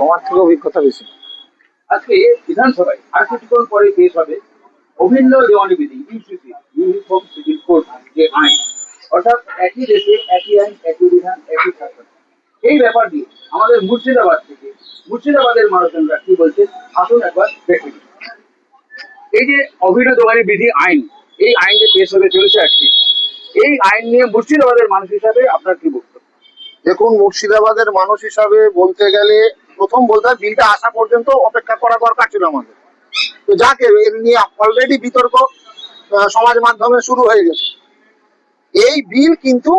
আমার থেকে অভিজ্ঞতা বেশি। আজকে বিধানসভায় আর কিছুক্ষণ পরে পেশ হবে অভিন্ন দেওয়ানি বিধি ইউসিসি ইউনিফর্ম সিভিল কোড যে আইন, অর্থাৎ একই দেশে একই আইন, একই বিধান, একই শাসন। এই ব্যাপার নিয়ে আমাদের মুর্শিদাবাদের মানুষজনরা কি বলছে আসুন একবার দেখে নিই। এই যে অভিন্ন দেওয়ানি বিধি আইন, এই আইন যে পেশ হতে চলেছে আজকে, এই আইন নিয়ে মুর্শিদাবাদের মানুষ হিসাবে আপনার কি বক্তব্য? দেখুন, মুর্শিদাবাদের মানুষ হিসাবে বলতে গেলে প্রথম বলতে হয় বিলটা আসা পর্যন্ত অপেক্ষা করা দরকার ছিল আমাদের। তো যাকে এর নিয়ে অলরেডি বিতর্ক সমাজ মাধ্যমে শুরু হয়ে গেছে। এই বিল কিন্তু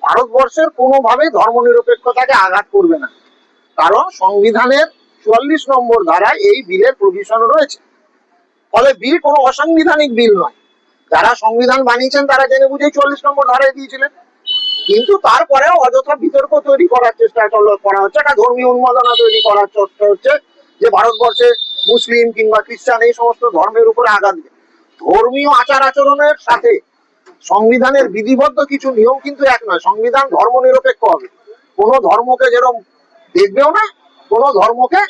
ভারতবর্ষের কোনোভাবে ধর্মনিরপেক্ষতাকে আঘাত করবে না, কারণ সংবিধানের ৪৪ নম্বর ধারায় এই বিলের প্রভিশন রয়েছে। ফলে বিল কোনো অসাংবিধানিক বিল নয়। যারা সংবিধান বানিয়েছেন তারা জেনে বুঝেই ৪৪ নম্বর ধারায় দিয়েছিলেন, কিন্তু তারপরেও অযথা বিতর্ক তৈরি করার চেষ্টা করা হচ্ছে, একটা ধর্মীয় উন্মাদনা তৈরি করার চেষ্টা হচ্ছে যে ভারতবর্ষে মুসলিম কিংবা খ্রিস্টান এই সমস্ত ধর্মের উপরে আঘাত দিয়ে। ধর্মীয় আচার আচরণের সাথে সংবিধানের বিধিবদ্ধ কিছু নিয়ম কিন্তু এক নয়। সংবিধান ধর্ম নিরপেক্ষ হবে, কোনো ধর্মকে যেরকম দেখবেও না, কোনো ধর্মকে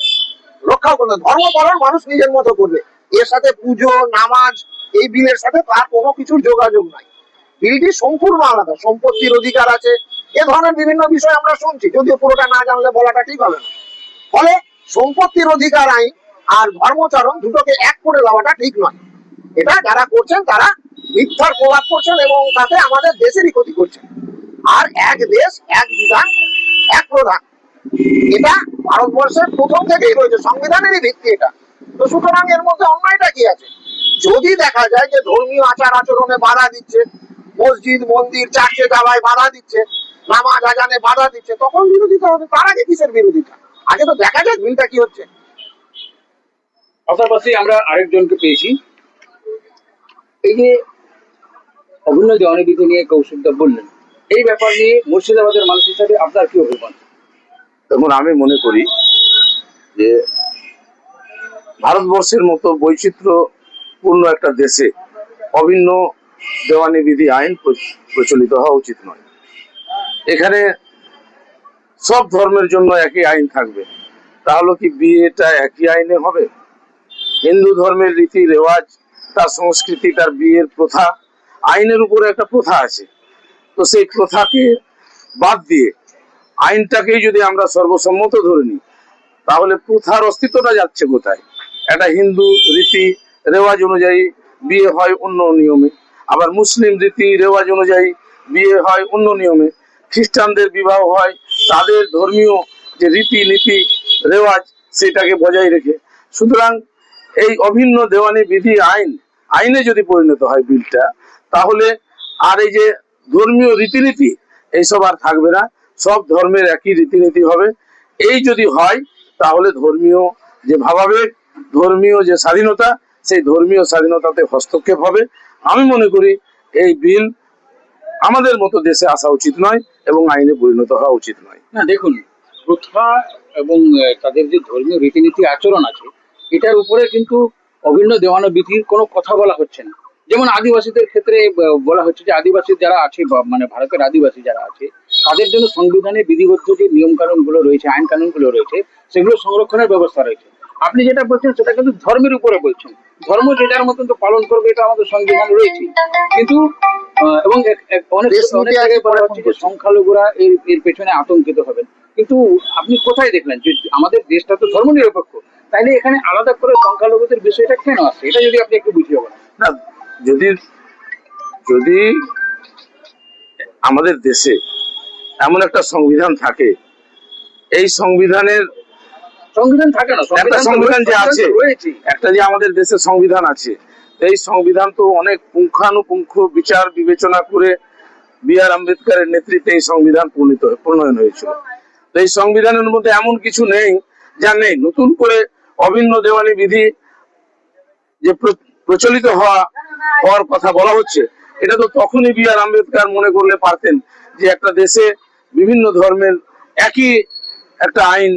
রক্ষাও করবে না। ধর্ম পালন মানুষ নিজের মতো করবে, এর সাথে পুজো নামাজ এই বিলের সাথে তার কোনো কিছুর যোগাযোগ নাই। বিলটি সম্পূর্ণ আলাদা। সম্পত্তির অধিকার আছে, এ ধরনের বিভিন্ন বিষয় আমরা শুনছি, যদিও পুরোটা না জানলে বলাটা ঠিক হবে না। ফলে সম্পত্তির অধিকার আইন আর ধর্মচারণ দুটোকে এক করে দেওয়াটা ঠিক নয়। এটা যারা করছেন তারা মিথ্যার প্রভাব করছেন এবং তাতে আমাদের দেশেরই ক্ষতি করছেন। আর এক দেশ এক বিধান এক প্রধান, এটা ভারতবর্ষের প্রথম থেকেই রয়েছে, সংবিধানেরই ভিত্তি এটা। তো সুতরাং এর মধ্যে অন্যায়টা কি আছে? যদি দেখা যায় যে ধর্মীয় আচার আচরণে বাধা দিচ্ছে, মসজিদ মন্দির চার্চে যাওয়ায় বাধা দিচ্ছে, নামাজ আজানে বাধা দিচ্ছে, তখন বিরোধিতা হবে। তার আগে কিসের বিরোধিতা? আগে তো দেখা যাক বিলটা কি হচ্ছে। পাশাপাশি আমরা আরেকজনকে পেয়েছি। এই যে অভিন্ন দেওয়ানি বিধি নিয়ে কৌশিকদা বললেন, এই ব্যাপার নিয়ে মুর্শিদাবাদের মানুষ হিসাবে আপনার কি অভিমত? এখন আমি মনে করি যে ভারতবর্ষের মতো বৈচিত্র্যপূর্ণ একটা দেশে অভিন্ন দেওয়ানি বিধি আইন প্রচলিত হওয়া উচিত নয়। এখানে সব ধর্মের জন্য একই আইন থাকবে, তাহলে কি বিয়েটা একই আইনে হবে? হিন্দু ধর্মের রীতি রেওয়াজ, তার সংস্কৃতি, তার বিয়ের প্রথা, আইনের উপরে একটা প্রথা আছে। তো সেই প্রথাকে বাদ দিয়ে আইনটাকেই যদি আমরা সর্বসম্মত ধরে নিই, তাহলে প্রথার অস্তিত্বটা যাচ্ছে কোথায়? একটা হিন্দু রীতি রেওয়াজ অনুযায়ী বিয়ে হয় অন্য নিয়মে, আবার মুসলিম রীতি রেওয়াজ অনুযায়ী বিয়ে হয় অন্য নিয়মে, খ্রিস্টানদের বিবাহ হয় তাদের ধর্মীয় যে রীতি নীতি রেওয়াজ সেটাকে বজায় রেখে। সুতরাং এই অভিন্ন দেওয়ানি বিধি আইনে যদি পরিণত হয় বিলটা, তাহলে আর এই যে ধর্মীয় রীতিনীতি এইসব আর থাকবে না, সব ধর্মের একই রীতিনীতি হবে। এই যদি হয় তাহলে ধর্মীয় যে ভাবাবেগ, ধর্মীয় যে স্বাধীনতা, সেই ধর্মীয় স্বাধীনতাতে হস্তক্ষেপ হবে। আমি মনে করি এই বিল আমাদের মতো দেশে আসা উচিত নয় এবং আইনে পরিণত হওয়া উচিত নয়। না দেখুন, প্রথা এবং তাদের যে ধর্মীয় রীতিনীতি আচরণ আছে, এটার উপরে কিন্তু অভিন্ন দেওয়ানি বিধির কোনো কথা বলা হচ্ছে না। যেমন আদিবাসীদের ক্ষেত্রে বলা হচ্ছে যে আদিবাসী যারা আছে, মানে ভারতের আদিবাসী যারা আছে, তাদের জন্য সংবিধানে বিধিবদ্ধ যে নিয়ম কানুন গুলো রয়েছে, আইন কানুন গুলো রয়েছে, সেগুলো সংরক্ষণের ব্যবস্থা রয়েছে। আপনি যেটা বলছেন সেটা কিন্তু ধর্মের উপরে বলছেন। ধর্ম যেটার মতন তো পালন করবে, এটা আমাদের সংবিধান রয়েছে। কিন্তু এবং অনেক জায়গায় বলা হচ্ছে যে সংখ্যালঘুরা এর পেছনে আতঙ্কিত হবেন। কিন্তু আপনি কোথায় দেখলেন যে আমাদের দেশটা তো ধর্ম নিরপেক্ষ, তাইলে এখানে আলাদা করে সংখ্যালঘুদের বিষয়টা কেন আসছে? এটা যদি আপনি একটু বুঝিয়ে বলেন। না, যদি আমাদের দেশে এমন একটা সংবিধান থাকে, এই সংবিধান থাকে না, একটা সংবিধান যে আছে, একটা যে আমাদের দেশের সংবিধান আছে, এই সংবিধান তো অনেক পুঙ্খানুপুঙ্খ বিচার বিবেচনা করে বি.আর. আম্বেদকরের নেতৃত্বে এই সংবিধান প্রণয়ন হয়েছিল। তো এই সংবিধানের মধ্যে এমন কিছু নেই যা নেই। নতুন করে অভিন্ন দেওয়ানি বিধি যে প্রচলিত হওয়ার কথা বলা হচ্ছে, এটা তো তখনই বি.আর. আম্বেদকর মনে করলে পারতেন যে একটা দেশে বিভিন্ন ধর্মের একই একটা আইন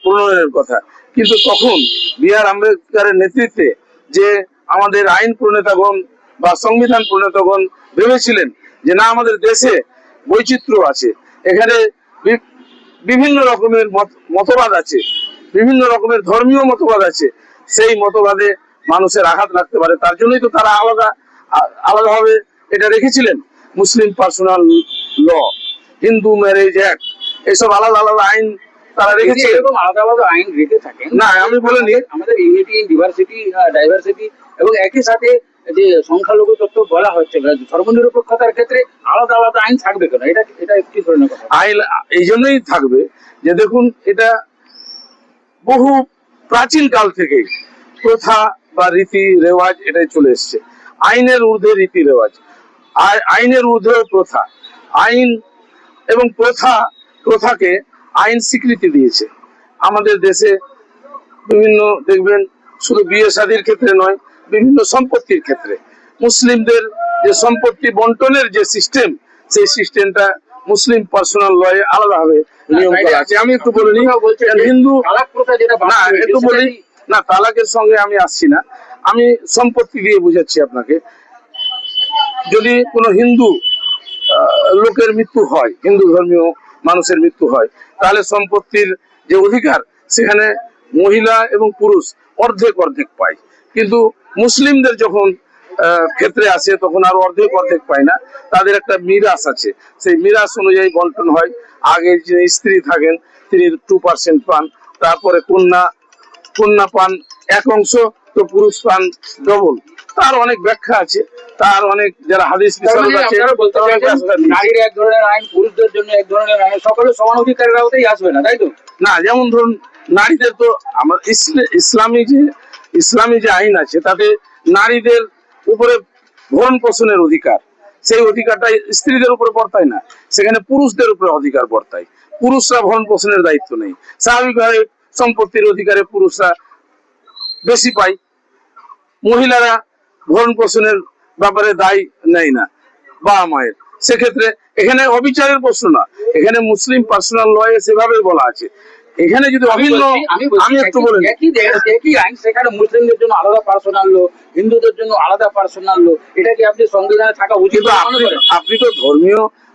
প্রণয়নের কথা। কিন্তু তখন বি.আর. আম্বেদকরের নেতৃত্বে যে আমাদের আইন প্রণেতাগণ বা সংবিধান প্রণেতাগণ ভেবেছিলেন যে না, আমাদের দেশে বৈচিত্র্য আছে, এখানে বিভিন্ন রকমের মতবাদ আছে, বিভিন্ন রকমের ধর্মীয় মতবাদ আছে, সেই মতবাদে মানুষের আঘাত লাগতে পারে। তার জন্যই তো তারা আলাদাভাবে এটা রেখেছিলেন। মুসলিম পার্সোনাল ল, হিন্দু ম্যারেজ অ্যাক্ট, এইসব আলাদা আলাদা আইন তারা রেখেছে। এরকম আলাদা আলাদা আইন রেখে থাকেন না, আমি বলিনি। আমাদের ইউনিটি ইন ডাইভার্সিটি এবং একই সাথে যে সংখ্যালঘু তত্ত্ব বলা হচ্ছে, ধর্মনিরপেক্ষতার ক্ষেত্রে আলাদা আলাদা আইন থাকবে কেন? এটা কি ধরনের কথা? আইন এই জন্যই থাকবে যে দেখুন, এটা বহু প্রাচীন কাল থেকে প্রথা বা রীতি রেওয়াজ এটাই চলে এসছে। আইনের ঊর্ধ্বে রীতি রেওয়াজ, আর আইনের ঊর্ধ্বে প্রথা। আইন এবং প্রথাকে আইন স্বীকৃতি দিয়েছে। আমাদের দেশে বিভিন্ন দেখবেন, শুধু বিয়ে শাদীর ক্ষেত্রে নয়, বিভিন্ন সম্পত্তির ক্ষেত্রে মুসলিমদের যে সম্পত্তি বন্টনের যে সিস্টেম, সেই সিস্টেমটা মুসলিম পার্সোনাল লয়ে আলাদাভাবে নিয়ম করা আছে। আমি একটু বলে নিই, হিন্দু না একটু বলি না, তালাকের সঙ্গে আমি আসছি না, আমি সম্পত্তি দিয়ে বুঝাচ্ছি আপনাকে। যদি কোনো হিন্দু লোকের মৃত্যু হয়, হিন্দু ধর্মীয় মানুষের মৃত্যু হয়, তাহলে সম্পত্তির যে অধিকার সেখানে মহিলা এবং পুরুষ অর্ধেক অর্ধেক পায়। কিন্তু মুসলিমদের যখন ক্ষেত্রে আসে তখন আর অর্ধেক অর্ধেক পায় না, তাদের একটা মিরাস আছে, সেই মিরাস অনুযায়ী বন্টন হয়। আগে যে স্ত্রী থাকেন তিনি 2% পান, তারপরে কন্যা পান 1 অংশ, তো পুরুষ পান ডবল। তার অনেক ব্যাখ্যা আছে, তার অনেক যারা হাদিস বিশারদ আছে, নারীর এক ধরনের আইন, পুরুষদের জন্য এক ধরনের আইন, সকলের সমান অধিকারের আওতায় আসবে না, তাই তো? না, যেমন ধরুন নারীদের তো আমার ইসলামী যে আইন আছে তাতে নারীদের উপরে ভরণ পোষণের অধিকার, সেই অধিকারটা স্ত্রীদের উপরে বর্তায় না, সেখানে পুরুষদের উপরে অধিকার বর্তায়। পুরুষরা ভরণ পোষণের দায়িত্ব নেই। স্বাভাবিকভাবে সম্পত্তির অধিকারে পুরুষরা বেশি পায়, মহিলারা ভরণ পোষণের ব্যাপারে দায় নেয় না বাবা মায়ের। সেক্ষেত্রে এখানে অবিচারের প্রশ্ন না, এখানে মুসলিম পার্সোনাল লয়ে সেভাবে বলা আছে। এখানে যদি অভিন্ন, আমি একটু বলি, একই আইন, সেখানে মুসলিমদের জন্য আলাদা পার্সোনাল লো, হিন্দুদের জন্য আলাদা পার্সোনাল লো, এটা কি আপনি সংবিধানে থাকা উচিত? আপনি তো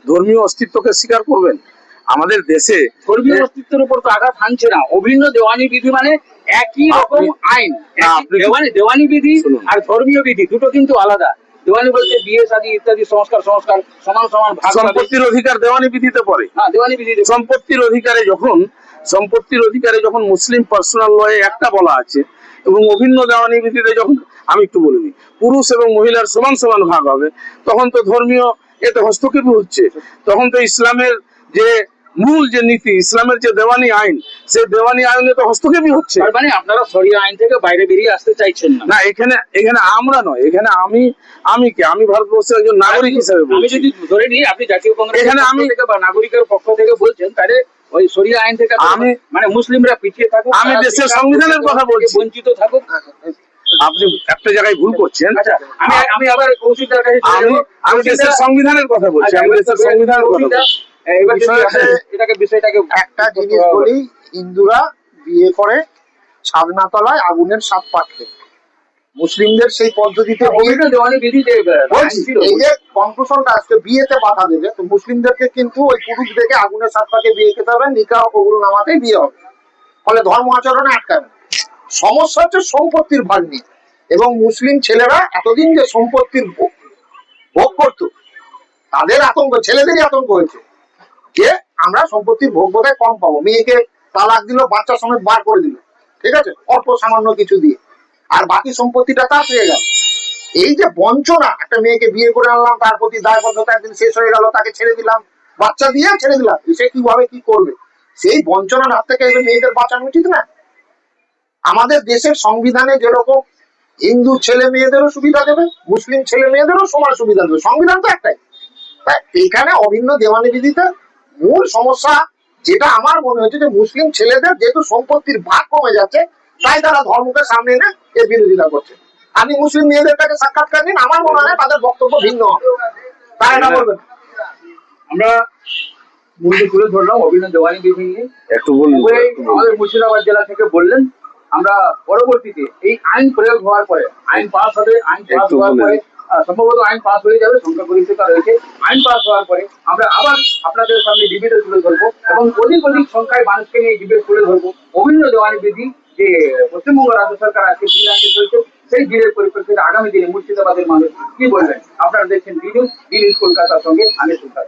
ধর্মীয় অস্তিত্বকে স্বীকার করবেন। আমাদের দেশে ধর্মীয় অস্তিত্বের উপর তো আঘাত হানছে না। অভিন্ন দেওয়ানি বিধি মানে একই রকম আইন। দেওয়ানি বিধি আর ধর্মীয় বিধি দুটো কিন্তু আলাদা। দেওয়ানি বলতে বিয়ে শাদী ইত্যাদি সংস্কার সমান সমান ভাগ। সম্পত্তির অধিকার দেওয়ানি বিধিতে পড়ে। হ্যাঁ, দেওয়ানি বিধি। সম্পত্তির অধিকারে যখন মুসলিম পার্সোনাল লয়ে একটা বলা আছে, এবং অভিন্ন দেওয়ানি বিধিতে যখন, আমি একটু বলিনি, পুরুষ এবং মহিলার সমান সমান ভাগ হবে, তখন তো ধর্মীয় এতে হস্তক্ষেপ হচ্ছে। তখন তো ইসলামের যে মূল যে নীতি, ইসলামের যে দেওয়ানি আইন, সেই দেওয়ানি আইনে তো হস্তক্ষেপই হচ্ছে। মানে আপনারা শরিয়া আইন থেকে বাইরে বেরিয়ে আসতে চাইছেন না? না, এখানে আমরা নয়, এখানে আমি ভারতবর্ষের একজন নাগরিক হিসেবে আমি যদি ধরে নিই আপনি জাতীয় কংগ্রেস এখানে আমি থেকে বা নাগরিকের পক্ষ থেকে বলছেন, তাহলে ওই শরিয়া আইন থেকে আমি মানে মুসলিমরা পিছিয়ে থাকুক, আমি দেশের সংবিধানের কথা বলছি, বঞ্চিত থাকুক। আপনি একটা জায়গায় ভুল করছেন। আচ্ছা, আমি আবার কৌশিকদার কাছে আমি দেশের সংবিধানের কথা বলছি, আমি দেশের সংবিধানের কথা বলছি। একটা জিনিস বলি, হিন্দুরা বিয়ে করে ছাদনা তলায় আগুনের সাত পাখে, মুসলিমদের সেই পদ্ধতিতে এই যে কনক্লুশনটা আজকে বিয়েতে বাধা দেবে, তো মুসলিমদেরকে কিন্তু ওই পুরুষ দেখে আগুনের সাত পাখে বিয়ে খেতে হবে, নিকাহ কবুল নামাতেই বিয়ে হবে, ফলে ধর্ম আচরণে আটকাবে। সমস্যা হচ্ছে সম্পত্তির ভাগ নিয়ে, এবং মুসলিম ছেলেরা এতদিন যে সম্পত্তির ভোগ করতো তাদের আতঙ্ক, ছেলেদেরই আতঙ্ক হয়েছে যে আমরা সম্পত্তির ভোগ বোধহয় কম পাবো। মেয়েকে তালাক দিল, বাচ্চা সমেত বার করে দিল, ঠিক আছে, অল্প সামান্য কিছু দিয়ে, আর বাকি সম্পত্তিটা তার পেয়ে গেল। এই যে বঞ্চনা, একটা মেয়েকে বিয়ে করে আনলাম, তার প্রতি দায়বদ্ধতা একদিন শেষ হয়ে গেল, তাকে ছেড়ে দিলাম, বাচ্চা দিয়ে ছেড়ে দিলাম, সে কিভাবে কি করবে, সেই বঞ্চনার হাত থেকে মেয়েদের বাঁচানো উচিত না? আমাদের দেশের সংবিধানে যেরকম হিন্দু ছেলে মেয়েদেরও সুবিধা দেবে, মুসলিম ছেলে মেয়েদেরও সমান সুবিধা দেবে, সংবিধান তো একটাই। এখানে অভিন্ন দেওয়ানি বিধিতে মূল সমস্যা যেটা আমার মনে হচ্ছে, যে মুসলিম ছেলেদের যেহেতু সম্পত্তির ভাগ কমে যাচ্ছে, তাই তারা ধর্মকে সামনে এনে এর বিরোধিতা করছে। আপনি মুসলিম মেয়েদের কাছে সাক্ষাৎকার দিন, আমার মনে হয় তাদের বক্তব্য ভিন্ন হবে। তাই না বলবেন? আমরা মূল্য তুলে ধরলাম অভিন্ন দেওয়ানি বিধি নিয়ে, একটু বলুন। আমাদের মুর্শিদাবাদ জেলা থেকে বললেন। আমরা পরবর্তীতে এই আইন প্রয়োগ হওয়ার পরে, আইন পাস হবে, আইন পাস হওয়ার পরে সম্ভবত আইন পাস হয়ে যাবে, সংখ্যাগরিষ্ঠতা রয়েছে। আইন পাস হওয়ার পরে আমরা আবার আপনাদের সামনে ডিবেটে তুলে ধরবো এবং অধিক অধিক সংখ্যায় মানুষকে নিয়ে ডিবেট তুলে ধরবো। অভিন্ন দেওয়ানি বিধি যে পশ্চিমবঙ্গ রাজ্য সরকার আজকে বিল আনতে চলছে, সেই বিলের পরিপ্রেক্ষিতে আগামী দিনে মুর্শিদাবাদের মানুষ কি বলবেন? আপনারা দেখছেন ডি নিউজ কলকাতার সঙ্গে আমি সুলতান।